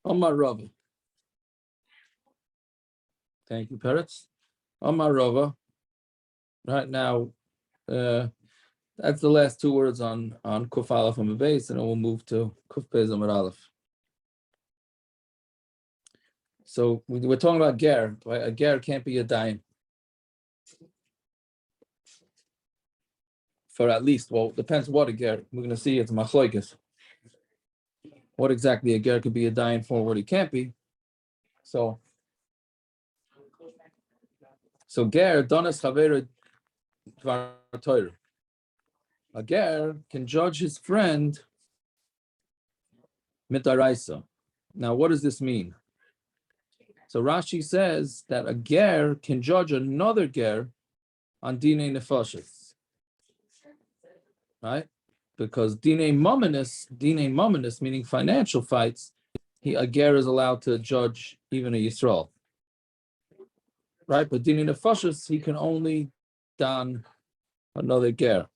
Amar Rava. Thank you, Peretz. Amar Rava. Right now, that's the last two words on Kuf Aleph and Beis, and then we'll move to Kuf Beis Amar Aleph. So we're talking about ger. Right? A ger can't be a dayan. For at least, well, depends what a ger. We're going to see it's Machlokes. What exactly a ger could be a dayan for, what he can't be. So ger donas chaveru dvar Torah. A ger can judge his friend mitaraisa. Now, what does this mean? So Rashi says that a ger can judge another ger on dinei nefashos, right? Because dinei mominus, meaning financial fights, a ger is allowed to judge even a Yisrael, right? But dinei nefashos, he can only dan another ger,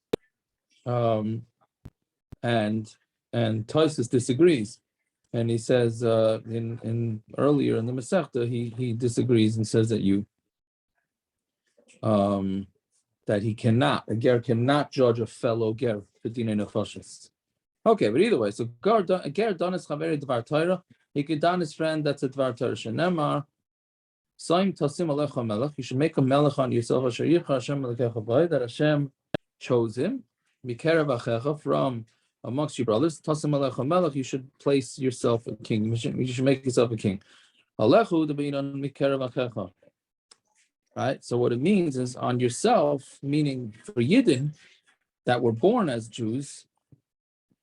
and Tosfos disagrees. And he says in earlier in the Masechta, he disagrees and says that a ger cannot judge a fellow ger for dinei nefashos. Okay, but either way, so ger donas chaveri dvar Torah, he could don his friend that's a dvar Torah. Shenemar, Saim tasim alecha melech, you should make a melech on yourself, asher yibcha Hashem melech bay, that Hashem chose him, mikerav achecha, from amongst your brothers, tasim alecha melech, you should place yourself a king, you should make yourself a king. Alechu debein mikerav achecha. Right? So what it means is on yourself, meaning for yidden that were born as Jews,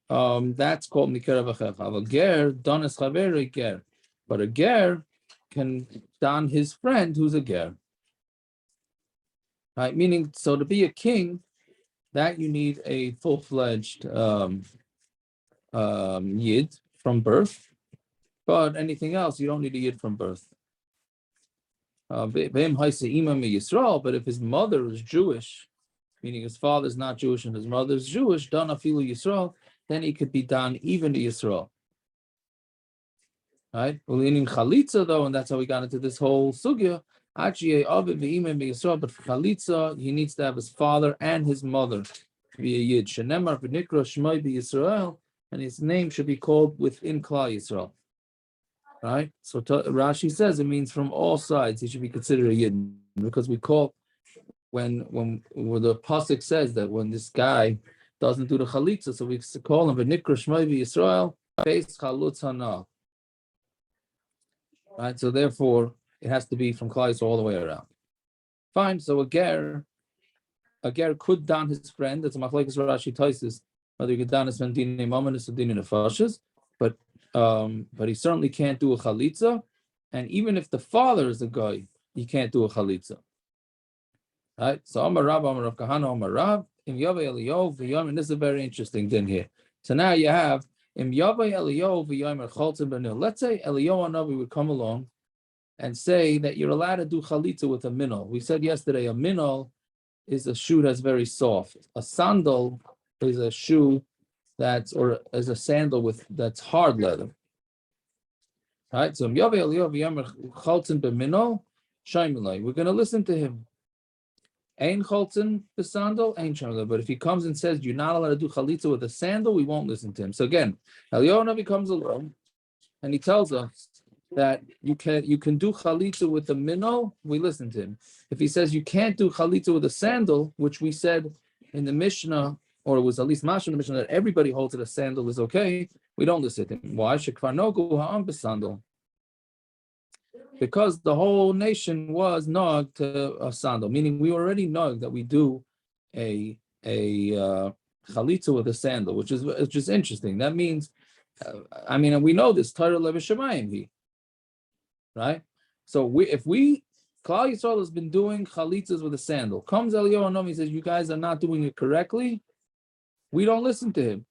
that's called mikerav achecha. A ger donas chaveri ger, but a ger can don his friend who's a ger. Right? Meaning, so to be a king, that you need a full-fledged yid from birth, but anything else, you don't need a yid from birth. But if his mother is Jewish, meaning his father's not Jewish and his mother's Jewish, dan afilu Yisrael, then he could be done even to Yisrael. Right? In chalitza, though, and that's how we got into this whole sugya. But for chalitza, he needs to have his father and his mother to be a yid. Shenemar v'nikra shmoi b'Yisrael, and his name should be called within Klal Yisrael. Right? So Rashi says it means from all sides he should be considered a yid, because we call when the pasuk says that when this guy doesn't do the chalitza, so we call him v'nikra shmoi b'Yisrael beis chalutz hana. Right, so therefore it has to be from Klal Yisrael all the way around. Fine. So a ger could don his friend. That's a Machlokes Rashi Tosfos, whether he could don his friend dinei mominus or dinei nefashos, but he certainly can't do a chalitza. And even if the father is a guy, he can't do a chalitza. Right. So Amar Rav Kahana, Amar Rav im Yavei Eliyahu v'yomer. And this is a very interesting thing here. So now you have. Let's say Eliyahu hanavi would come along and say that you're allowed to do chalitza with a minal. We said yesterday a minal is a shoe that's very soft. A sandal is a shoe is a sandal that's hard leather. Right? So we're going to listen to him. Ein cholzen the sandal, ein shamla. But if he comes and says you're not allowed to do chalitza with a sandal, we won't listen to him. So again, Eliyahu hanavi comes along and he tells us that you can do chalitza with a minal, we listen to him. If he says you can't do chalitza with a sandal, which we said in the Mishnah, or it was at least Mashal in the Mishnah, that everybody holds that a sandal is okay, we don't listen to him. Why? Shekvar nogu ha'am b'sandal. Because the whole nation was nog to a sandal, meaning we already know that we do a chalitza with a sandal, which is interesting. That means, and we know this Torah le'v'shamayim, right? So if Klal Yisrael has been doing chalitzas with a sandal, comes Eliyahu hanavi and says you guys are not doing it correctly, we don't listen to him,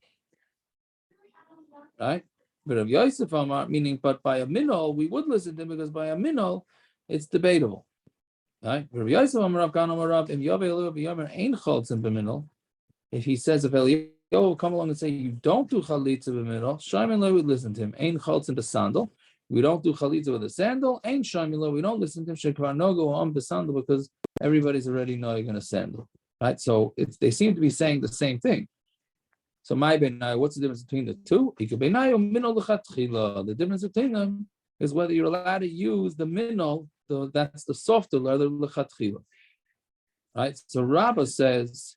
right? But of Yosef Amar, meaning, but by a minal, we would listen to him, because by a minal, it's debatable. Right? If he says, if Eliyahu will come along and say, you don't do chalitza b'minal, Shaiman would listen to him. Ein cholzen b'sandal. We don't do chalitza with a sandal. Ain't shamila. We don't listen to him. Shekvar nogo on the sandal because everybody's already knowing a sandal, right? So they seem to be saying the same thing. So my benai, what's the difference between the two? The difference between them is whether you're allowed to use the minal, that's the softer leather lechatchila, right? So Rabbah says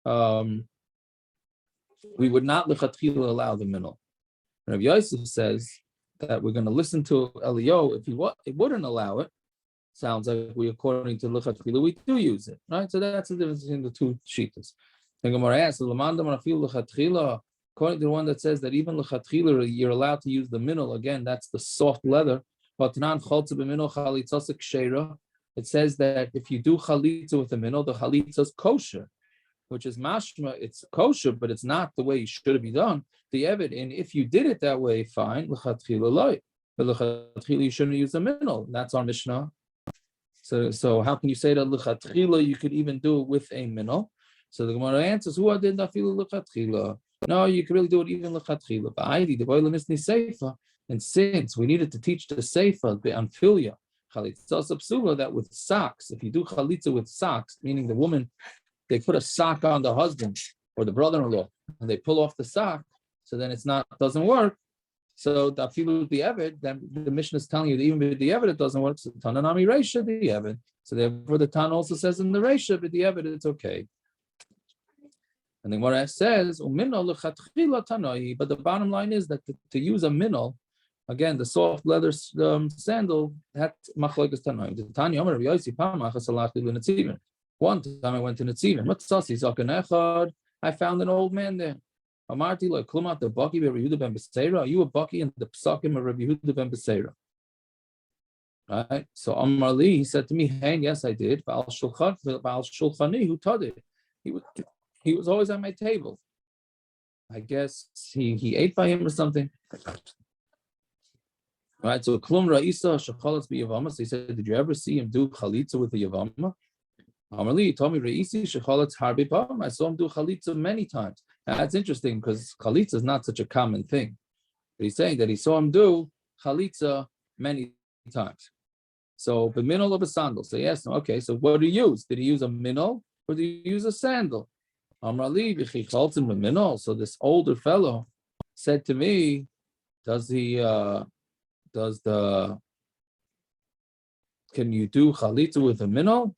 we would not lechatchila allow the minal. Rav Yosef says that we're going to listen to Eliyahu if he wouldn't allow it. Sounds like we, according to lechatchila, we do use it, right? So that's the difference between the two shittas. The Gemara asks, according to the one that says that even lechatchila you're allowed to use the minal, again, that's the soft leather. It says that if you do chalitza with the minal, the chalitza is kosher, which is mashma, it's kosher, but it's not the way it should be done. The evidence, and if you did it that way, fine, lechatchila loy. But lechatchila you shouldn't use the minal. That's our Mishnah. So how can you say that lechatchila you could even do it with a minal? So the Gemara answers, "Who did not feel lechatchila? No, you can really do it even lechatchila. But I the boiler misni seifa, and since we needed to teach the seifa the anfilia chalitza subsula that with socks, if you do chalitza with socks, meaning the woman they put a sock on the husband or the brother-in-law and they pull off the sock, so then doesn't work. So the afilu the eved, then the Mishnah is telling you that even with the eved it doesn't work. So tananami reisha the eved. So therefore the Tan also says in the reisha, but the eved it's okay. And then what it says, but the bottom line is that to use a minal, again, the soft leather sandal, that's Machlokes Tanoim. One time I went to Netziven. I found an old man there. Are you a Baki in the Psakim of Rabbi Yehuda ben Beseira? Right. So Amar Li, he said to me, "Hey, yes, I did. Baal Shulchani, who taught it? He was always at my table. I guess he ate by him or something." Right, so Klum Ra'isa Shachalats bi Yevamos. He said, "Did you ever see him do chalitza with the Yevama?" Amarli, he told me Ra'isi Shachalats Harbi Pam. I saw him do chalitza many times. Now, that's interesting because chalitza is not such a common thing. But he's saying that he saw him do chalitza many times. So the minal of a sandal. So he asked him, okay, so what did he use? Did he use a minal or did he use a sandal? Amarli v'chichaltzim b'minal. So this older fellow said to me, can you do chalitza with a minal?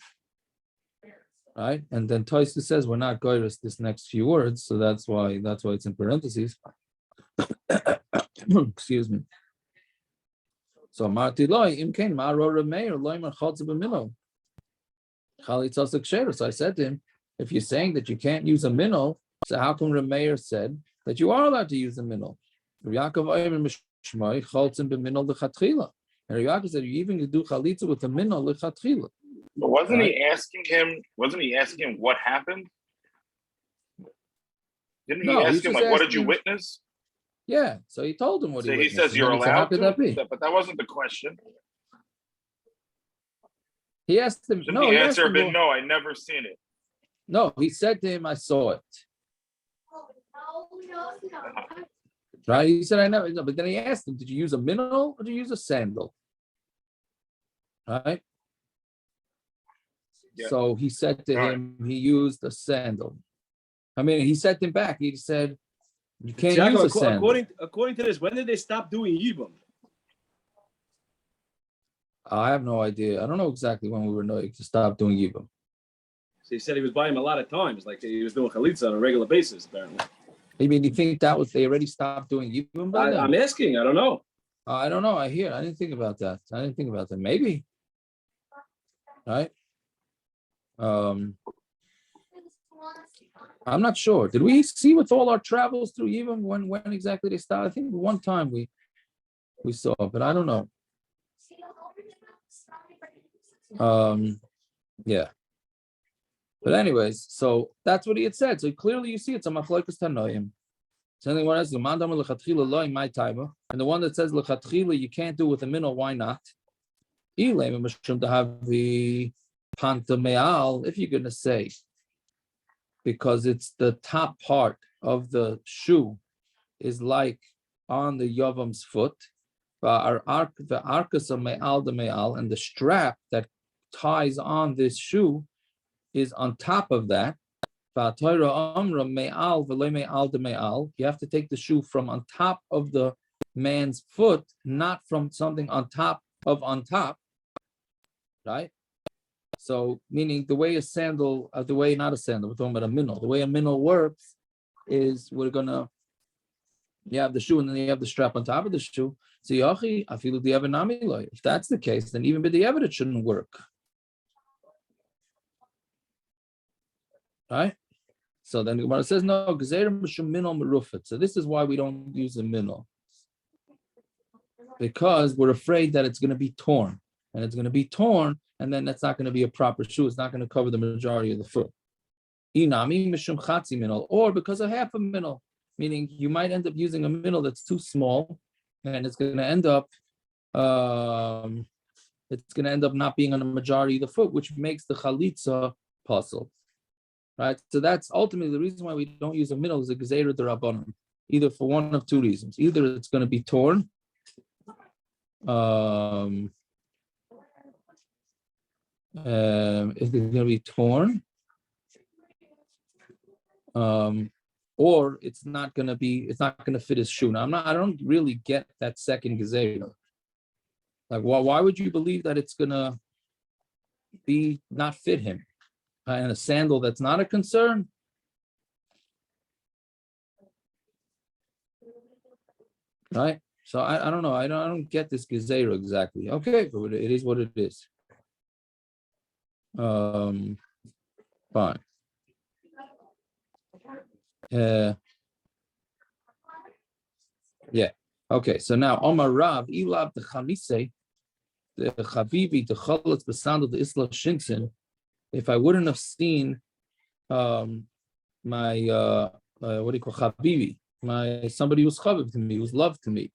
Right? And then Tosfos says we're not goyrus this next few words, so that's why it's in parentheses. Excuse me. So Marti loy imkain maro remeir loy mar chalitza b'minal. Chalitza sekshera. So I said to him, if you're saying that you can't use a minal, so how come Rameir said that you are allowed to use a minal? Yaakov said you even could do chalitza with a minal lechatchila. But wasn't he asking him what happened? Didn't he ask him what did you witness? Yeah, so he told him what he witnessed. So he says you're allowed to, but that wasn't the question. He asked him. No, the answer been no. I never seen it. No, he said to him, I saw it. Right? He said, I never, but then he asked him, did you use a minal or did you use a sandal? Right? Yeah. So he said to him, he used a sandal. I mean, he said to him back, he said, you can't use a sandal. According to this, when did they stop doing yibum? I have no idea. I don't know exactly when we were knowing to stop doing yibum. So he said he was by him a lot of times, like he was doing chalitza on a regular basis, apparently. I mean, you think that was, they already stopped doing yibum by then? I'm asking, I don't know. I don't know, I didn't think about that. Maybe. Right? I'm not sure. Did we see with all our travels through yibum when exactly they started? I think one time we saw, but I don't know. Yeah. But anyways, so that's what he had said. So clearly you see it's a Machlokes Tanoim. Something what else? And the one that says lechatchila you can't do with a minal, why not? If you're gonna say because it's the top part of the shoe is like on the Yavam's foot, the arcus of me'al de me'al, and the strap that ties on this shoe is on top of that. You have to take the shoe from on top of the man's foot, not from something on top, right? So, meaning the way a sandal, we're talking about a minal. The way a minal works is you have the shoe and then you have the strap on top of the shoe. So, if that's the case, then even b'diavad it shouldn't work. Right? So then the Gemara says, no, so this is why we don't use a minal. Because we're afraid that it's going to be torn. And it's going to be torn, and then that's not going to be a proper shoe. It's not going to cover the majority of the foot. Or because of half a minal, meaning you might end up using a minal that's too small, and it's going to end up not being on the majority of the foot, which makes the chalitza puzzle. Right, so that's ultimately the reason why we don't use a minal is a gezeira d'Rabbanan, either for one of two reasons. Either it's going to be torn, it's going to be torn, or it's not going to fit his shoe. Now I don't really get that second gezeira. Like, why would you believe that it's going to be not fit him? And a sandal that's not a concern. Right? So I don't know. I don't get this gezeira exactly. Okay, but it is what it is. Fine. Yeah. Okay. So now Omar Rav Ilab the Chamise, the Chavivi, the chalitza, the sandal, the Isla Shinsen. If I wouldn't have seen my what do you call Chabibi, somebody who's chaviv to me, who's loved to me,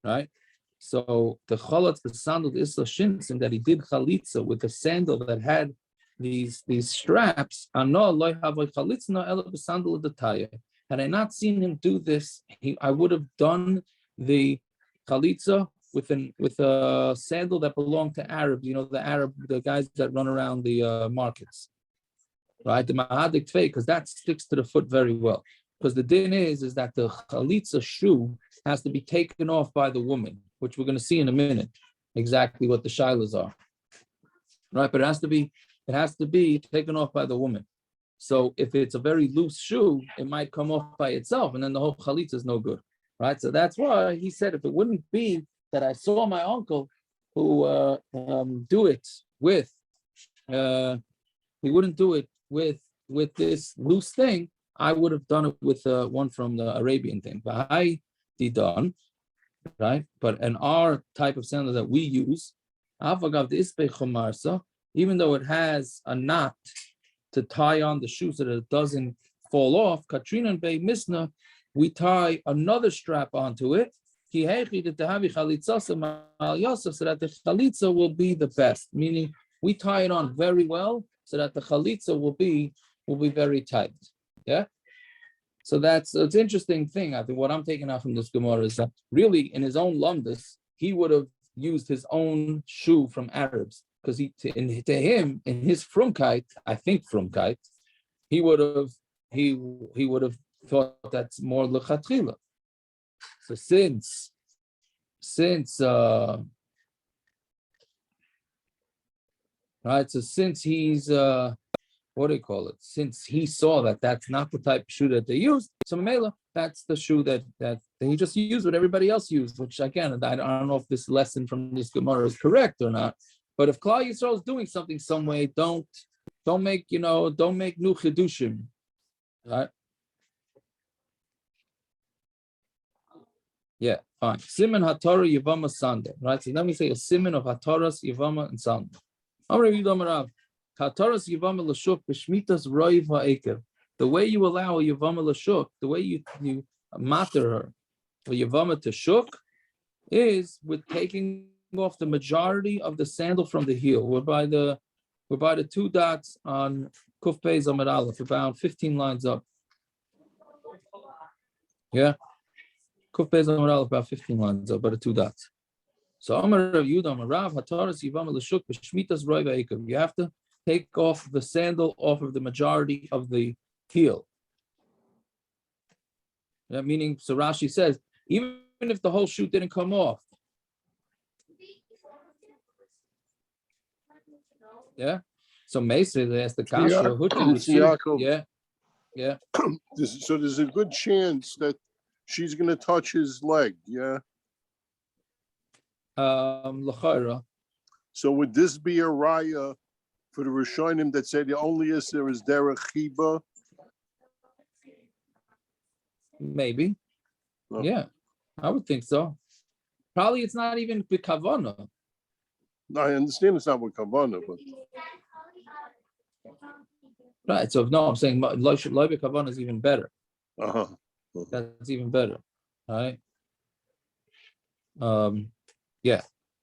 right? So the chalitza, the sandal, the Isla Shinsen, that he did chalitza with the sandal that had these straps. Had I not seen him do this, I would have done the chalitza with a sandal that belonged to Arabs, the guys that run around the markets, right? The mahadik tvei, because that sticks to the foot very well. Because the din is that the chalitza shoe has to be taken off by the woman, which we're going to see in a minute exactly what the shilas are, right? But it has to be taken off by the woman. So if it's a very loose shoe, it might come off by itself, and then the whole chalitza is no good, right? So that's why he said if it wouldn't be that I saw my uncle who do it with, he wouldn't do it with this loose thing. I would have done it with one from the Arabian thing. But I did done, right? But in our type of sandal that we use, even though it has a knot to tie on the shoe so that it doesn't fall off, Katrina and Bay Misna, we tie another strap onto it. So that the chalitza will be the best, meaning we tie it on very well so that the chalitza will be very tight. Yeah. So it's an interesting thing. I think what I'm taking out from this Gemara is that really in his own lumdus, he would have used his own shoe from Arabs because to him in his frumkeit, I think frumkeit, he would have thought that's more lechatchila. So since he's what do you call it? Since he saw that that's not the type of shoe that they used, so Mamela, that's the shoe that he just used what everybody else used. Which again, I don't know if this lesson from this Gemara is correct or not. But if Klal Yisrael is doing something some way, don't make new chidushim, right? Yeah, fine. Siman Hatorah Yevama Sandal, right? So let me say a siman of Hatoras Yevama and Sandal. Hatoras Yevama Lashuk b'shmitas roiv ha'eker. The way you allow a Yevama Lashuk, the way you matter her, a Yevama to shuk, is with taking off the majority of the sandal from the heel. We're by the 2 dots on Kuf Pei Amud Aleph, about 15 lines up. Yeah. Kuf Beis Amud Aleph, about 15 lines, about 2 dots. So Amar Rav Yehuda Amar Rav Hataras Yivam L'Shuk B'Shmitas Roiv Eikav. You have to take off the sandal off of the majority of the heel. That meaning, so Rashi says, even if the whole shoe didn't come off. Yeah. So Mesa, they asked the kasha. Yeah. So there's a good chance that she's going to touch his leg. Yeah. L'chaira. So would this be a raya for the Rishonim that said the only there is derech chiba? Maybe. Oh. Yeah, I would think so. Probably it's not even b'kavana. No, I understand it's not with kavana, but Right. So no, I'm saying loy b'kavana is even better. That's even better. All right. Yeah.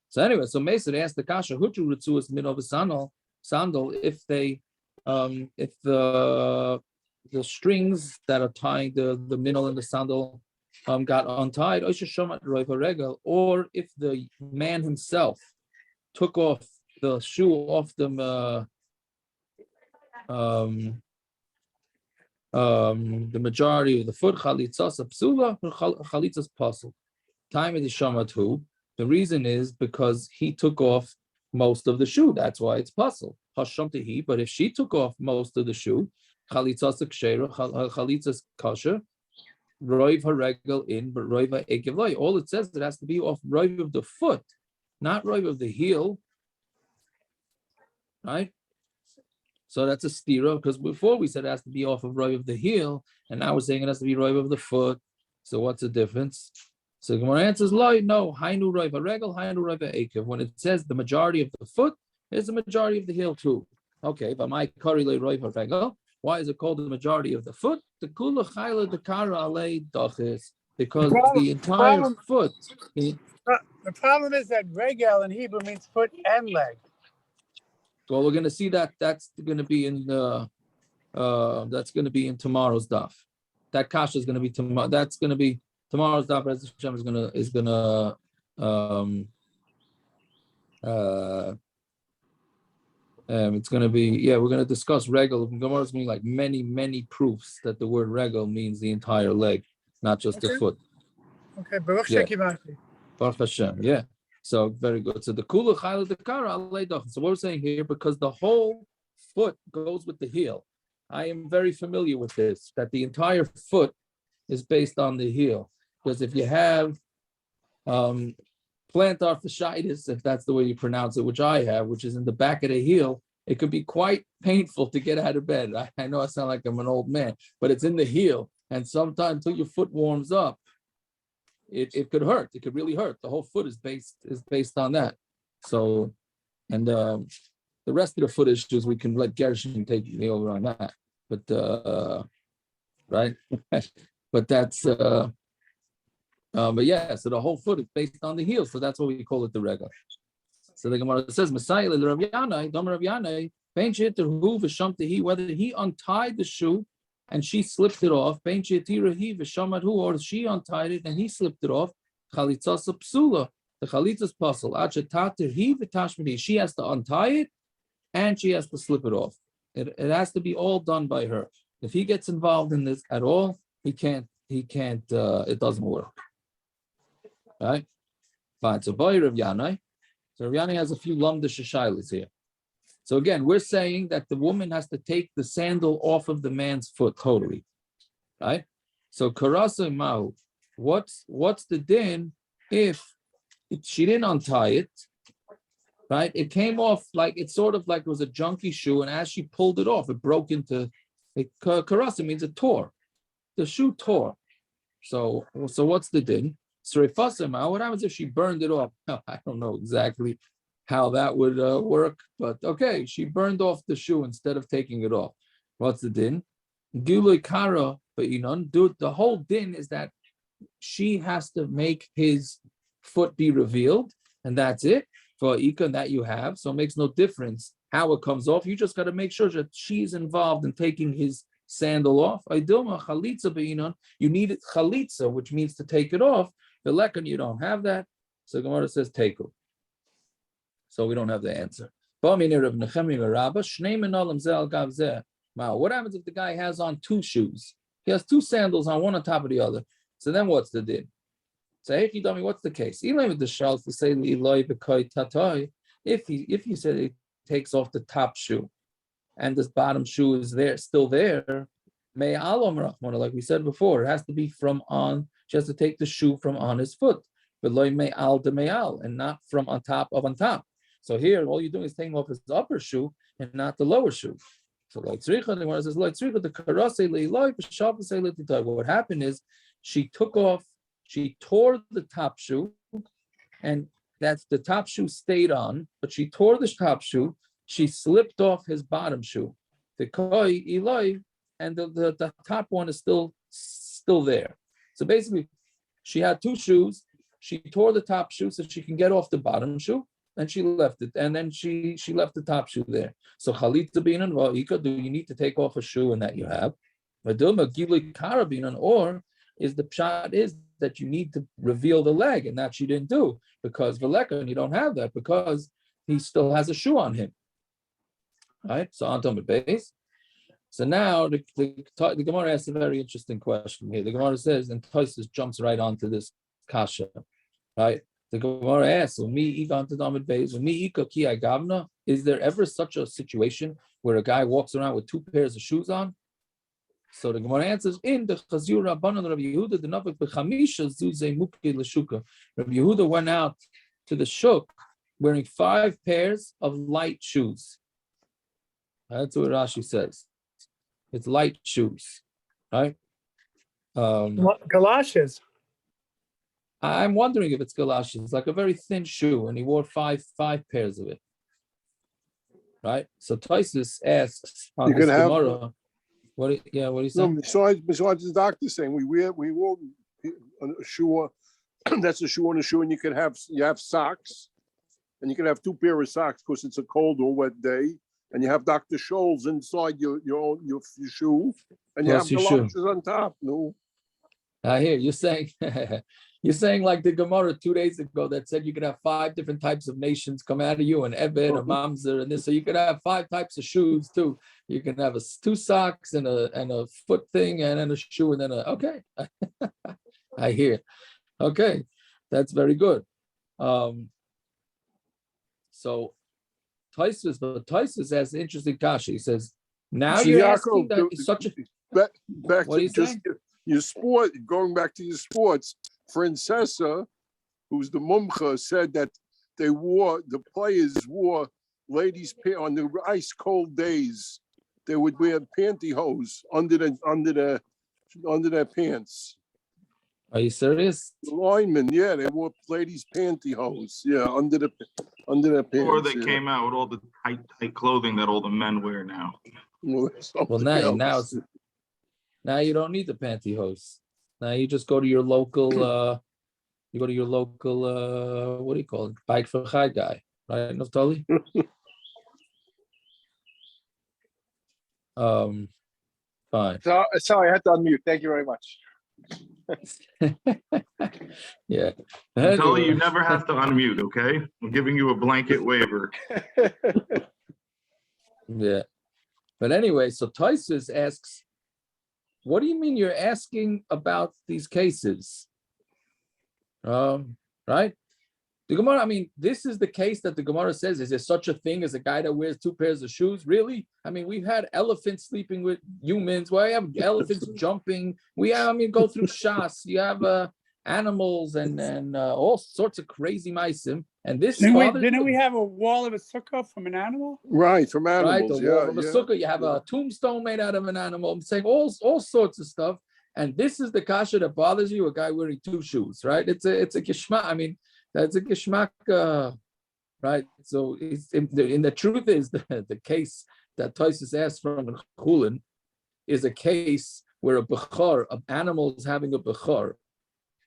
So anyway, so Mesa asked the kasha, "Huchu ritzu is min of a sandal if they, if the strings that are tying the minal and the sandal got untied, or if the man himself took off the shoe off the majority of the foot, chalitza psula or chalitza's puzzle. Time is shamatu. The reason is because he took off most of the shoe. That's why it's puzzle. Hashamtehi. But if she took off most of the shoe, chalitza's kshera, chalitza's kosher. Roiv haregel in, but roiv ha'ekevloi. All it says, it has to be off roiv of the foot, not roiv of the heel. Right? So that's a stira, because before we said it has to be off of roiv of the heel, and now we're saying it has to be roiv of the foot. So what's the difference? So the Gemara answers, no, hainu roiv haregel, hainu roiv ha'ekev. When it says the majority of the foot, it's the majority of the heel too. Okay, but my kari le roiv haregel. Why is it called the majority of the foot? The kula chayla dekara alei dachis, because the entire foot. The problem is that regel in Hebrew means foot and leg. Well, we're going to see that. That's going to be in tomorrow's daf. That kasha is going to be tomorrow. That's going to be tomorrow's daf. As Hashem is going to it's going to be, we're going to discuss regel. Gemara is going to be like many proofs that the word regel means the entire leg, not just the foot. Okay, Baruch Shekimati. Baruch Hashem, yeah. So very good. So the kula chayla dekara alei dachis. So what we're saying here, because the whole foot goes with the heel. I am very familiar with this, that the entire foot is based on the heel. Because if you have plantar fasciitis, if that's the way you pronounce it, which I have, which is in the back of the heel, it could be quite painful to get out of bed. I know I sound like I'm an old man, but it's in the heel. And sometimes until your foot warms up, it could hurt. It could really hurt. The whole foot is based on that. So, and the rest of the foot issues, we can let Gershon take me over on that. But, right? But that's... but yeah, so the whole foot is based on the heel, so that's why we call it the regel. So the Gemara says, Messiah Rav Yanai, Dom Rav Yanai, whether he untied the shoe and she slipped it off, or she untied it and he slipped it off, chalitza psula, the chalitza's puzzle. She has to untie it and she has to slip it off. It has to be all done by her. If he gets involved in this at all, he can't, it doesn't work. Right? Fine. So boy Rav Yanai. So Rav Yanai has a few lamdish shaylas here. So again, we're saying that the woman has to take the sandal off of the man's foot totally. Right? So karasa mahu. What's the din if she didn't untie it? Right? It came off like it's sort of like it was a junky shoe, and as she pulled it off, it broke into karasa means it tore. The shoe tore. So what's the din? What happens if she burned it off? I don't know exactly how that would work, but okay, she burned off the shoe instead of taking it off. What's the din? The whole din is that she has to make his foot be revealed, and that's it for ikon that you have. So it makes no difference how it comes off. You just got to make sure that she's involved in taking his sandal off. Idilma chalitza be'inon. You need it chalitza, which means to take it off. The lekon, you don't have that. So Gemara says Teiku. So we don't have the answer. What happens if the guy has on two shoes? He has two sandals on, one on top of the other. So then what's the din? So what's the case? If you said he takes off the top shoe and this bottom shoe is still there, like we said before, it has to be from on. She has to take the shoe from on his foot, but and not from on top. So here, all you're doing is taking off his upper shoe and not the lower shoe. So like tzricha, the Gemara says like tzricha, the karase leiloi, b'shavasei letitai. What happened is she tore the top shoe, and that's the top shoe stayed on, but she tore the top shoe. She slipped off his bottom shoe, the koi eloi, and the top one is still there. So basically, she had two shoes. She tore the top shoe so she can get off the bottom shoe, and she left it. And then she left the top shoe there. So chalitza binan va'ika, do you need to take off a shoe and that you have? Or is the pshat is that you need to reveal the leg, and that she didn't do because veleka, and you don't have that because he still has a shoe on him. Right? So on the base. So now the Gemara asks a very interesting question here. The Gemara says, and Tosfos jumps right onto this kasha, right? The Gemara asks, is there ever such a situation where a guy walks around with two pairs of shoes on? So the Gemara answers, in the Chazir Rabbanan Rabbi Yehuda, the Nafik b'chamisha zuzei mukei l'shuka. Rabbi Yehuda went out to the shuk wearing 5 pairs of light shoes. That's what Rashi says. It's light shoes, right? Galoshes. I'm wondering if it's galoshes. It's like a very thin shoe, and he wore five pairs of it, right? So Tosfos asks on this Gemara, what do you say? No, besides the doctor saying we wore a shoe. That's a shoe on a shoe, and you have socks, and you can have 2 pairs of socks because it's a cold or wet day. And you have Dr. Scholl's inside your shoe, and you have galoshes on top. No, I hear you're saying like the Gemara 2 days ago that said you could have 5 different types of nations come out of you, and Ebed, a mamzer, and this. So you could have 5 types of shoes too. You can have 2 socks and a foot thing, and then a shoe, and then okay. I hear. Okay, that's very good. So. Tosfos has an interesting kasha. He says, now you're asking that it's such a... Back what to just your sport, going back to your sports, Francesa, who's the mumcha, said that the players wore ladies' on the ice cold days. They would wear pantyhose under their pants. Are you serious? The linemen, yeah, they wore ladies' pantyhose, under their pants. Or they came out with all the tight clothing that all the men wear now. Well, now you don't need the pantyhose. Now you just go to your local, what do you call it? Bike for Chai guy, right, Naftali? Fine. Sorry, I had to unmute. Thank you very much. Yeah. Anyway. You never have to unmute, okay? I'm giving you a blanket waiver. Yeah. But anyway, so Tosfos asks, what do you mean you're asking about these cases? Right? The Gemara, I mean, this is the case that the Gemara says, is there such a thing as a guy that wears 2 pairs of shoes? Really? I mean, we've had elephants sleeping with humans. We have elephants jumping. Go through Shas. You have animals and all sorts of crazy meisim. And this didn't we have a wall of a sukkah from an animal? Right, from animals. Right, the wall of a sukkah. You have a tombstone made out of an animal. I'm saying all sorts of stuff. And this is the kasha that bothers you, a guy wearing 2 shoes, right? It's a kishma. I mean, that's a geschmack, right? So the truth is the case that Tosfos asked from Chulin is a case where a bechor, an animal is having a bechor,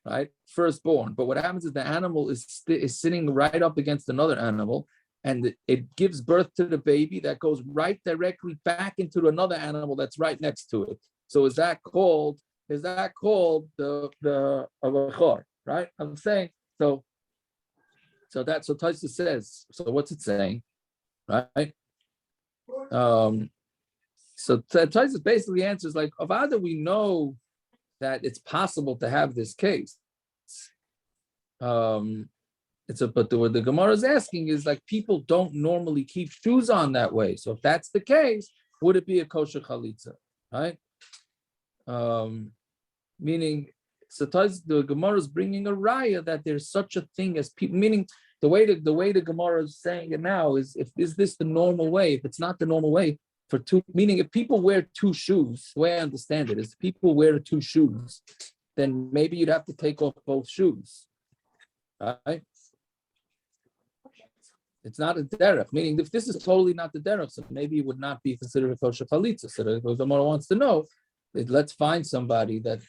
right? Firstborn. But what happens is the animal is sitting right up against another animal, and it gives birth to the baby that goes right directly back into another animal that's right next to it. So is that called the avachor, right? I'm saying so Taisa says, so what's it saying, right? So Taisa basically answers like, Avada, we know that it's possible to have this case. But what the Gemara is asking is like, people don't normally keep shoes on that way. So if that's the case, would it be a kosher chalitza, right? Meaning, so the Gemara is bringing a raya that there's such a thing as people. Meaning, the way the Gemara is saying it now is this the normal way? If it's not the normal way for two, meaning if people wear two shoes, the way I understand it is, if people wear two shoes, then maybe you'd have to take off both shoes, right? It's not a derech, meaning if this is totally not the derech, so maybe it would not be considered a kosher chalitza. So the Gemara wants to know, let's find somebody that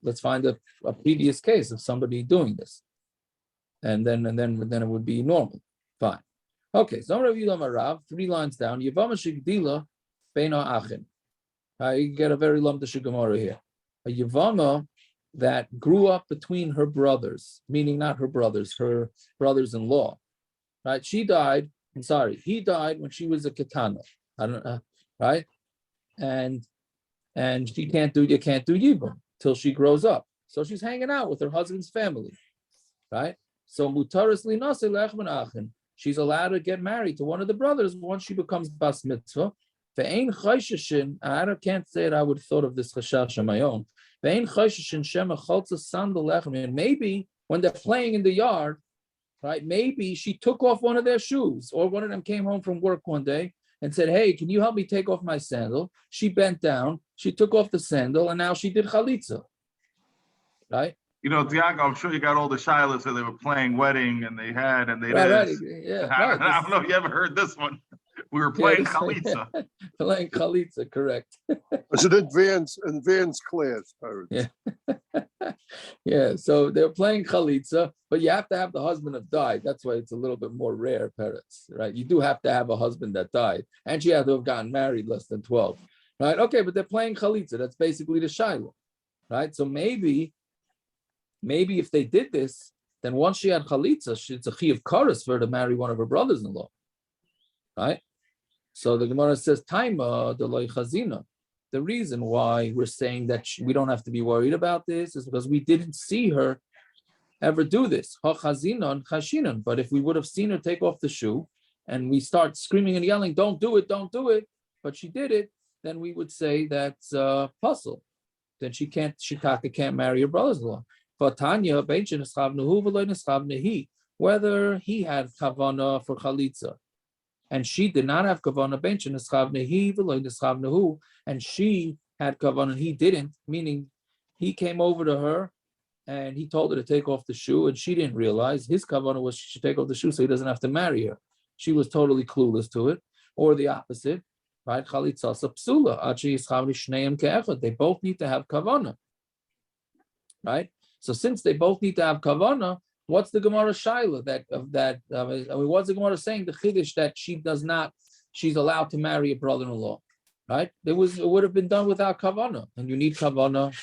let's find a previous case of somebody doing this, and then it would be normal. Fine. Okay. So Rav, 3 lines down. Yevamos shigdila beina achin. You get a very lumdish Gemara here. A Yevama that grew up between her brothers, meaning not her brothers, her brothers-in-law. Right? He died when she was a ketana. I don't know, right? And you can't do yibum till she grows up. So she's hanging out with her husband's family, right? So mutaris linase lechman achin. She's allowed to get married to one of the brothers once she becomes bas mitzvah. Ve'ein chayshishin. I can't say it. I would have thought of this chashash on my own. Ve'ein chayshishin shema chalitza sandal lechem. And maybe when they're playing in the yard, right? Maybe she took off one of their shoes, or one of them came home from work one day and said, "Hey, can you help me take off my sandal?" She bent down, she took off the sandal, and now she did chalitza, right? You know, Tiago, I'm sure you got all the shilas that they were playing wedding and they Right. Yeah, I don't know if you ever heard this one. We were playing chalitza. Playing chalitza, correct. It's an advanced class, parents. Yeah. Yeah, so they're playing chalitza, but you have to have the husband have died. That's why it's a little bit more rare, parents, right? You do have to have a husband that died, and she had to have gotten married less than 12, right? Okay, but they're playing chalitza. That's basically the shiloh, right? So maybe if they did this, then once she had chalitza, it's a chi of chorus for her to marry one of her brothers-in-law, right? So the Gemara says, "Taima the loy chazina." The reason why we're saying that we don't have to be worried about this is because we didn't see her ever do this. But if we would have seen her take off the shoe and we start screaming and yelling, don't do it, but she did it, then we would say that's puzzle. Then she can't marry her brother-in-law. But Tanya, whether he had kavana for chalitza, and she did not have kavana bench and she had kavana and he didn't, meaning he came over to her and he told her to take off the shoe and she didn't realize his kavana was she should take off the shoe so he doesn't have to marry her. She was totally clueless to it, or the opposite, right? Chalitza psula. They both need to have kavana, right? So since they both need to have kavana, what's the Gemara shaila what's the Gemara saying? The chiddush that she's allowed to marry a brother-in-law, right? It would have been done without kavana, and you need kavana.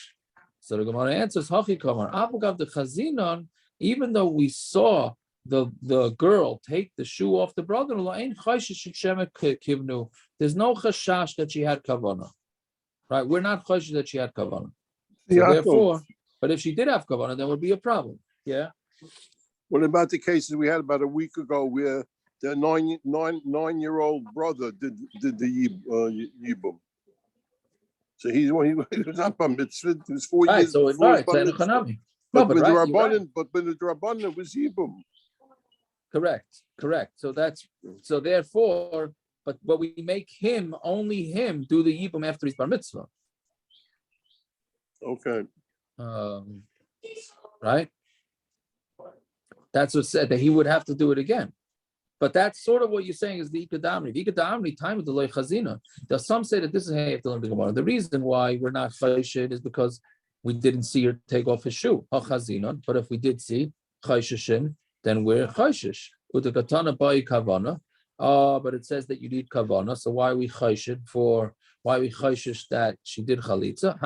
So the Gemara answers, Hachi kamar. Abugav the chazinon, even though we saw the girl take the shoe off the brother-in-law, there's no chashash that she had kavana, right? We're not chashash that she had kavana. So therefore, but if she did have kavana, there would be a problem. Yeah. What about the cases we had about a week ago where the nine-year-old brother did the yibum? So he was not bar mitzvah. He was 4 years. So it's right. Hanavi. No, but the rabbanan was yibum. Correct. So therefore, but we make only him do the yibum after his bar mitzvah. Okay. Right. That's what said that he would have to do it again. But that's sort of what you're saying is the ikadamri. The ikadamri time of the loy chazina. There's some say that this is hey, the Gemara. The reason why we're not chayshed is because we didn't see her take off his shoe. But if we did see chayshishin, then we're chayshish. Utakatana by kavana. But it says that you need kavana. So why are we chayshed that she did chalitza?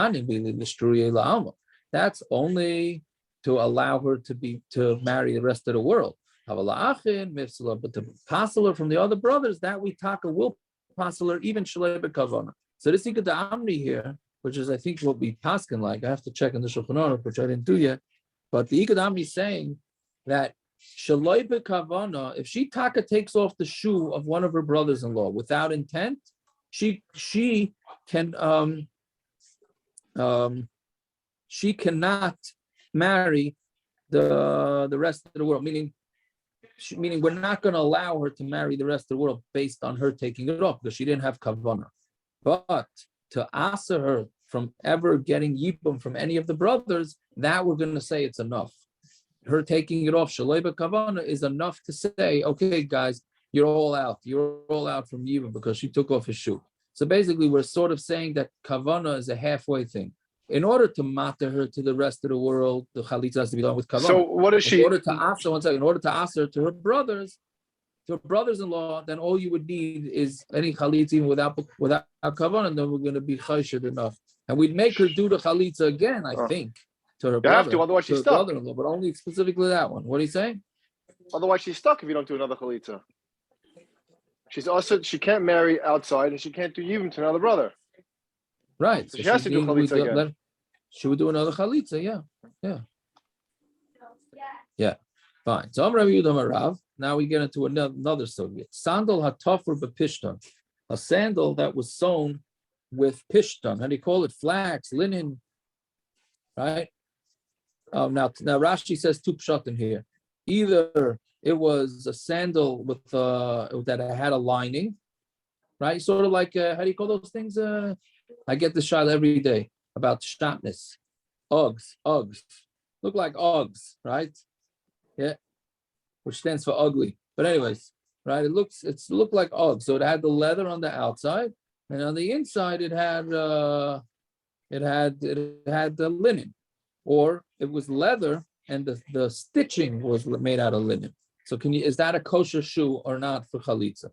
That's only to allow her to marry the rest of the world. But to passel her from the other brothers, that we taka will passel her even shalei kavana. So this ikad amri here, which is I think what we paskin like. I have to check in the Shulchan Aruch, which I didn't do yet. But the ikad amri is saying that shalei kavana, if she taka takes off the shoe of one of her brothers-in-law without intent, she can she cannot marry the rest of the world. Meaning we're not going to allow her to marry the rest of the world based on her taking it off because she didn't have kavana. But to answer her from ever getting yibum from any of the brothers, that we're going to say it's enough. Her taking it off, shalei kavana, is enough to say, okay, guys, you're all out. You're all out from yibum because she took off his shoe. So basically, we're sort of saying that kavana is a halfway thing. In order to matter her to the rest of the world, the chalitza has to be done with kavana. So what is she? In order to ask her to her brothers-in-law, then all you would need is any chalitza even without kavana, and then we're going to be chayshed enough. And we'd make her do the chalitza again, I think, to her brother. You have to, otherwise she's stuck. Brother-in-law, but only specifically that one. What are you saying? Otherwise she's stuck if you don't do another chalitza. She's also, she can't marry outside and she can't do yibum to another brother. Right. So she has to do chalitza again. She would do another chalitza, yeah. Fine. So I'm Rabbi Yudam Rav. Now we get into another subject. Sandal hatafur b'pishtan, a sandal that was sewn with pishtan. How do you call it? Flax, linen, right? Now Rashi says two pshatim here. Either it was a sandal with that had a lining, right? Sort of like how do you call those things? I get this shot every day about shtapnis. Uggs. Look like Uggs, right? Yeah. Which stands for ugly. But anyways, right? It looked like Uggs. So it had the leather on the outside, and on the inside it had the linen. Or it was leather and the stitching was made out of linen. So is that a kosher shoe or not for chalitza?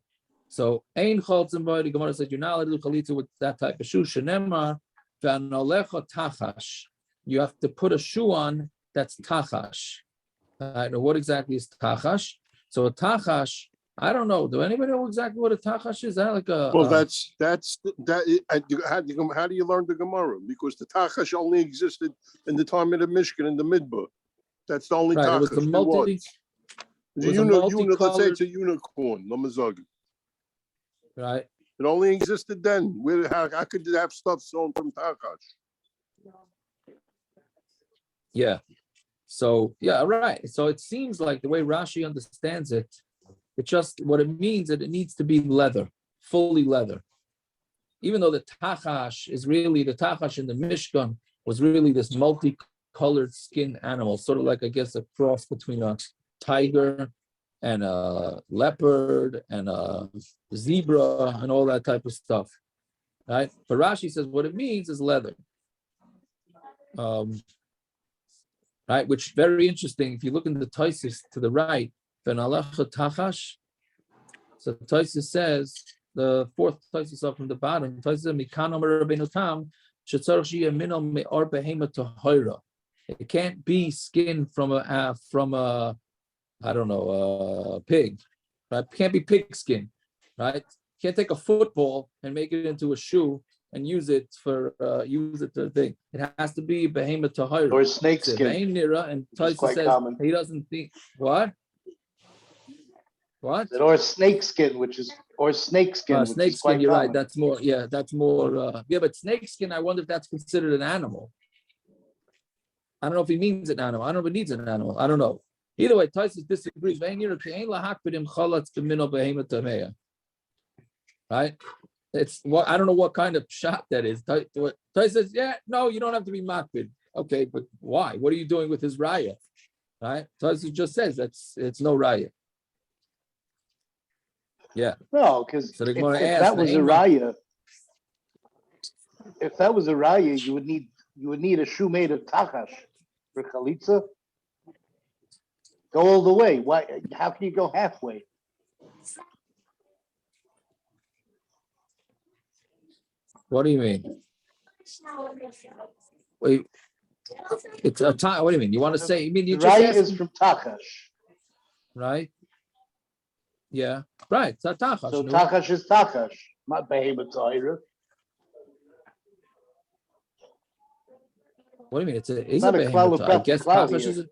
So ein chaltzim boy, the Gemara says you're not allowed to do chalitza with that type of shoe. Shenemar v'anolecha tachash. You have to put a shoe on that's tachash. I know what exactly is tachash. So a tachash, I don't know. Do anybody know exactly what a tachash is? Is that like a? Well, that's that. How do you learn the Gemara? Because the tachash only existed in the time of the Mishkan and the Midbar. That's the only tachash. It was the let's say it's a unicorn. Right. It only existed then. How could you have stuff sewn from tachash? Yeah. So right. So it seems like the way Rashi understands it, what it means that it needs to be leather, fully leather. Even though the tachash in the Mishkan was really this multicolored skin animal, sort of like I guess a cross between a tiger and a leopard and a zebra and all that type of stuff, right? But Rashi says what it means is leather, right? Which very interesting. If you look in the Taisis to the right, tachash. So Taisis says the fourth Taisis up from the bottom. Taisis says Mikan Amar Rabbeinu Tam shetzarich sheyeh minal me'ar behema tahira. It can't be skin from a pig, right? It can't be pig skin, right? You can't take a football and make it into a shoe and use it to thing. It has to be behema tahira. Or snake skin. And Taisus says common. He doesn't think what? Or snake skin, which is snake skin. Snake skin, you're common. Right. That's more. Yeah, that's more. But snake skin, I wonder if that's considered an animal. I don't know if he means an animal. I don't know if it needs an animal. I don't know. Either way, Taisus disagrees. Right? It's what I don't know what kind of shot that is. Taisus says, no, you don't have to be makbid. Okay, but why? What are you doing with his raya? Right? Taisus just says it's no raya. Yeah. No, because if that was a raya, you would need a shoe made of tachash for chalitza. Go all the way. Why? How can you go halfway? What do you mean? Wait, it's a time. What do you mean? You want to say? You mean you just Right is asked, from Tachash. right? Yeah, right. It's a tachash. So no? Tachash is Tachash. Not behemoth either. What do you mean? It's a not a behemoth. I klal guess klal tachash here. is.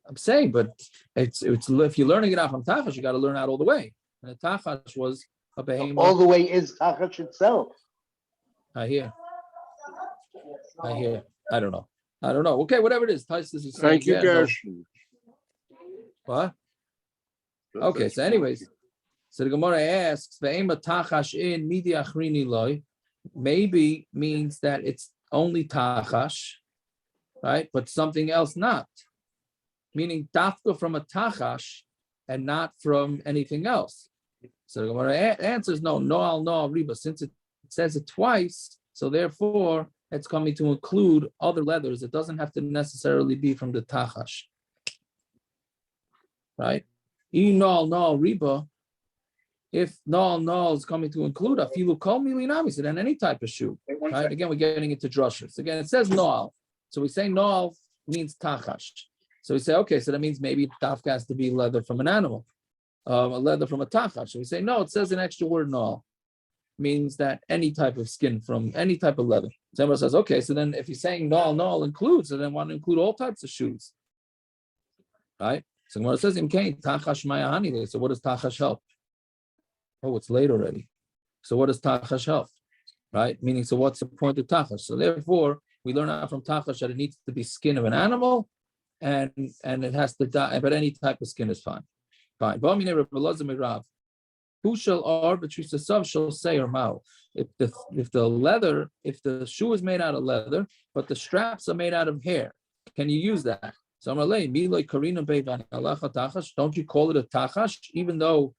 I'm saying, but it's if you're learning it out from tachash, you got to learn out all the way. And the tachash was a behemoth. All the way is Tachash itself. I hear. I don't know. Okay, whatever it is. Taisus is saying. Thank you, yeah, no. Gershon. What? Okay, so anyways, so the Gemara asks, "Ve'ema tachash in midi achrini loy," maybe means that it's only tachash, right? But something else not, meaning dafka from a tachash and not from anything else. So the Gemara answers, no riba, since it says it twice, so therefore it's coming to include other leathers. It doesn't have to necessarily be from the tachash, right? No riba. If no is coming to include a filu kol milinami, so then any type of shoe, right? Again, we're getting into drushes. Again, it says no, so we say no means tachash. So we say, okay, so that means maybe dafka has to be leather from an animal, a leather from a tachash. So we say no, it says an extra word no, means that any type of skin from any type of leather. Somebody says, okay, so then if you're saying no includes, so then want to include all types of shoes, right? So Gemara says, tachash mayahani. So what does tachash help? Oh, it's late already. So what does tachash help? Right? Meaning, so what's the point of tachash? So therefore, we learn out from tachash that it needs to be skin of an animal, and it has to die, but any type of skin is fine. Fine. Who shall arbitrate the sub shall say or mouth? If the shoe is made out of leather, but the straps are made out of hair, can you use that? So I'm don't you call it a tachash, even though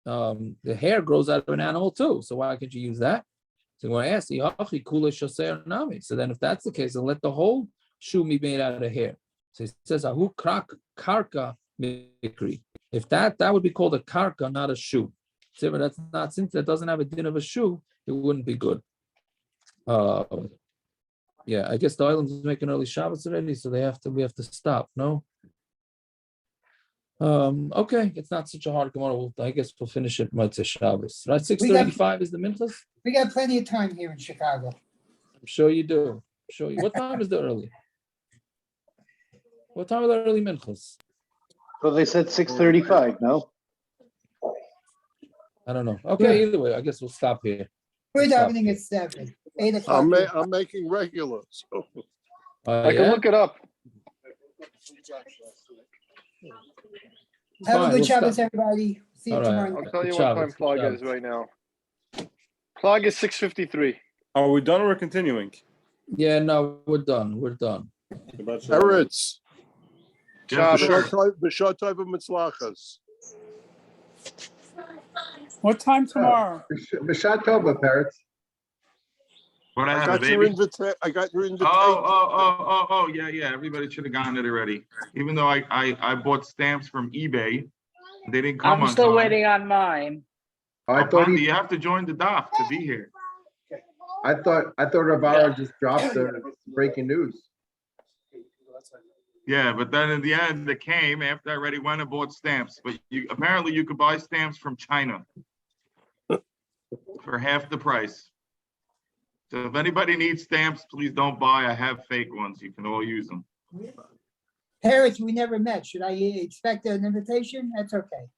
the hair grows out of an animal too? So why could you use that? So when I ask, so then if that's the case, then let the whole shoe be made out of hair. So it says ahu karka mikri. If that would be called a karka, not a shoe. So but that's not, since that doesn't have a din of a shoe, it wouldn't be good. Yeah, I guess the island is making early Shabbos already, so we have to stop. No. Okay, it's not such a hard Gemara. I guess we'll finish it Motzei Shabbos. Right, 6:35 is the minchas. We got plenty of time here in Chicago. I'm sure you do. What time is the early? What time are the early minchas? So they said 6:35. No. I don't know. Okay, either way, I guess we'll stop here. We're Stop. davening at 7, 8 o'clock. I'm making regular. So. I can look it up. Have a Fine, good we'll Shabbos, stop. everybody. See you All right. tomorrow. I'll tell you Good what time Shabbos, Plug good is right now. Plug is 6:53. Are we done or we're continuing? Yeah, no, we're done. Eretz. B'shot tov mitzlachas. What time tomorrow? B'shat tova, parrots. What I I have, got your baby? I got your invitation. Oh, yeah. Everybody should have gotten it already. Even though I bought stamps from eBay, they didn't come on time. I'm still waiting on mine. I thought Pandi, you have to join the DAF to be here. I thought Ravara just dropped the breaking news. Yeah, but then in the end, it came after I already went and bought stamps. But apparently you could buy stamps from China for half the price. So if anybody needs stamps, please don't buy. I have fake ones. You can all use them. Parents, we never met. Should I expect an invitation? That's okay.